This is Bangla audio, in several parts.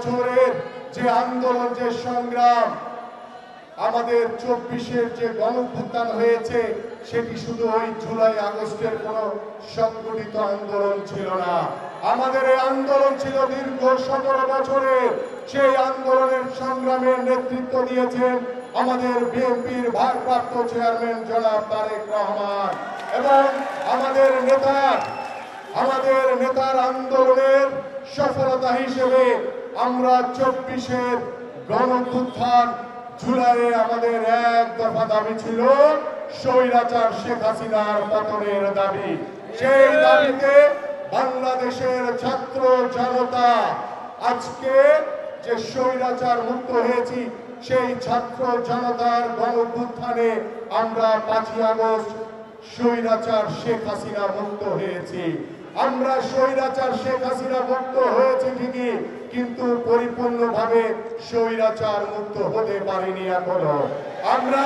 বছরের যে আন্দোলন, যে সংগ্রাম, আমাদের 24-এর যে গণঅভ্যুত্থান হয়েছে, সেটি শুধু ওই জুলাই আগস্টের কোন সংগঠিত আন্দোলন ছিল না। আমাদের এই আন্দোলন ছিল দীর্ঘ 17 বছরের। সেই আন্দোলনের সংগ্রামের নেতৃত্ব দিয়েছেন আমাদের বিএনপির ভারপ্রাপ্ত চেয়ারম্যান জনাব তারেক রহমান এবং আমাদের নেতার আন্দোলনের সফলতা হিসেবে আমরা 24-এর গণঅভ্যুত্থান, জুলাইয়ে আমাদের এক দফা দাবি ছিল স্বৈরাচার শেখ হাসিনার পতনের দাবি। সেই দাবিতে বাংলাদেশের ছাত্র জনতা আজকে যে স্বৈরাচার মুক্ত হয়েছি, সেই ছাত্র জনতার গণঅভ্যুত্থানে আমরা 5ই আগস্ট স্বৈরাচার শেখ হাসিনা মুক্ত হয়েছি। আমরা স্বৈরাচার শেখ হাসিনা মুক্ত হয়েছে ঠিকই, কিন্তু পরিপূর্ণভাবে স্বৈরাচার মুক্ত হতে পারিনি এখনো। আমরা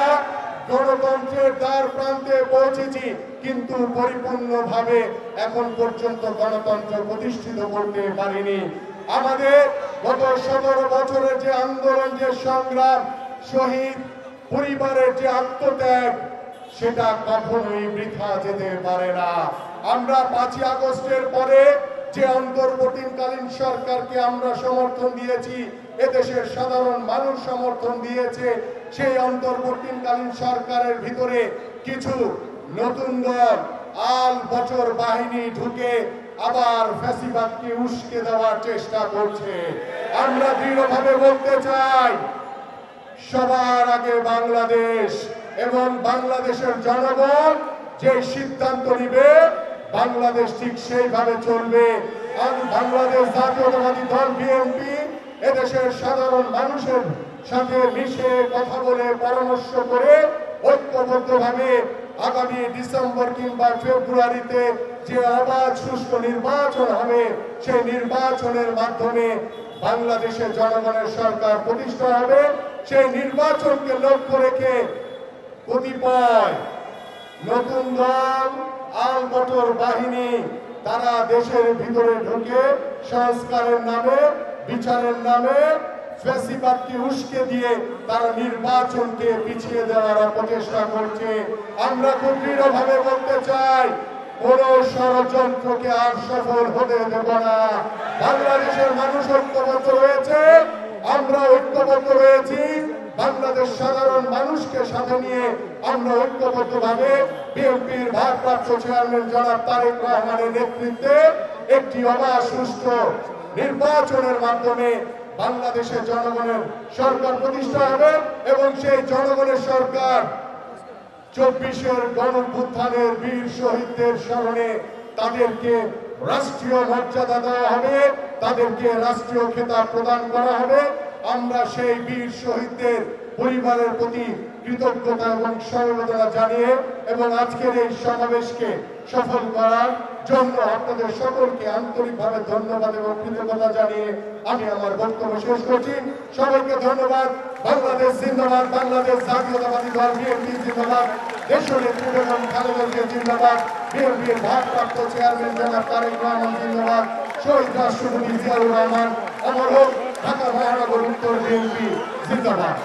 গণতন্ত্রের দ্বার প্রান্তে পৌঁছেছি, কিন্তু পরিপূর্ণভাবে এখন পর্যন্ত গণতন্ত্র প্রতিষ্ঠিত করতে পারিনি। আমাদের গত 17 বছরের যে আন্দোলন, যে সংগ্রাম, শহীদ পরিবারের যে আত্মত্যাগ, সেটা কখনোই বৃথা যেতে পারে না। আমরা 5ই আগস্টের পরে যে অন্তর্বর্তীকালীন সরকারকে আমরা সমর্থন দিয়েছি, এদেশের সাধারণ মানুষ সমর্থন দিয়েছে, সেই অন্তর্বর্তীকালীন সরকারের ভিতরে কিছু নতুন দল আল বছর বাহিনী ঢুকে আবার ফ্যাসিবাদকে উস্কে দেওয়ার চেষ্টা করছে। আমরা দৃঢ়ভাবে বলতে চাই, সবার আগে বাংলাদেশ এবং বাংলাদেশের জনগণ যে সিদ্ধান্ত নিবে, বাংলাদেশ ঠিক সেইভাবে চলবে। আর বাংলাদেশ জাতীয়তাবাদী দল বিএনপি এদেশের সাধারণ মানুষের সাথে মিশে কথা বলে পরামর্শ করে ঐক্যবদ্ধভাবে আগামী ডিসেম্বর কিংবা ফেব্রুয়ারিতে যে অবাধ সুষ্ঠু নির্বাচন হবে, সেই নির্বাচনের মাধ্যমে বাংলাদেশের জনগণের সরকার প্রতিষ্ঠা হবে। সেই নির্বাচনকে লক্ষ্য রেখে কতিপয় নতুন দল আল বটর বাহিনী তারা দেশের ভিতরে ঢুকে সংস্কারের নামে, বিচারের নামে ফ্যাসিবাদকে উস্কে দিয়ে তারা নির্বাচনকে পিছিয়ে দেওয়ার অপচেষ্টা করছে। আমরা খুব দৃঢ়ভাবে বলতে চাই, কোন ষড়যন্ত্রকে আর সফল হতে দেব না। বাংলাদেশের মানুষ ঐক্যবদ্ধ রয়েছে, আমরা ঐক্যবদ্ধ রয়েছি। বাংলাদেশ সাধারণ মানুষকে সাথে নিয়ে আমরা ঐক্যবদ্ধভাবে বিএনপির ভারপ্রাপ্ত চেয়ারম্যান জনাব তারেক রহমানের নেতৃত্বে একটি অবাধ সুষ্ঠু নির্বাচনের মাধ্যমে বাংলাদেশের জনগণের সরকার প্রতিষ্ঠা হবে এবং সেই জনগণের সরকার 24-এর গণঅভ্যুত্থানের বীর শহীদদের স্মরণে তাদেরকে রাষ্ট্রীয় মর্যাদা দেওয়া হবে, তাদেরকে রাষ্ট্রীয় খেতাব প্রদান করা হবে। আমরা সেই বীর শহীদদের পরিবারের প্রতি কৃতজ্ঞতা এবং সমবেদনা জানিয়ে এবং আজকের এই সমাবেশকে সফল করার জন্য আপনাদের সকলকে আন্তরিকভাবে ধন্যবাদ এবং কৃতজ্ঞতা জানিয়ে আমি আমার বক্তব্য শেষ করছি। সবাইকে ধন্যবাদ। বাংলাদেশ জিন্দাবাদ, বাংলাদেশ জাতীয়তাবাদী দল বিএনপি জিন্দাবাদ, দেশনেত্রী বেগম খালেদা জিয়া জিন্দাবাদ, বিএনপির ভারপ্রাপ্ত চেয়ারম্যান জনাব তারেক রহমান জিন্দাবাদ, শহীদ রাষ্ট্রপতি জিয়াউর রহমান অমর হোক, ঢাকা মহানগর উত্তর বিএনপি জিন্দাবাদ।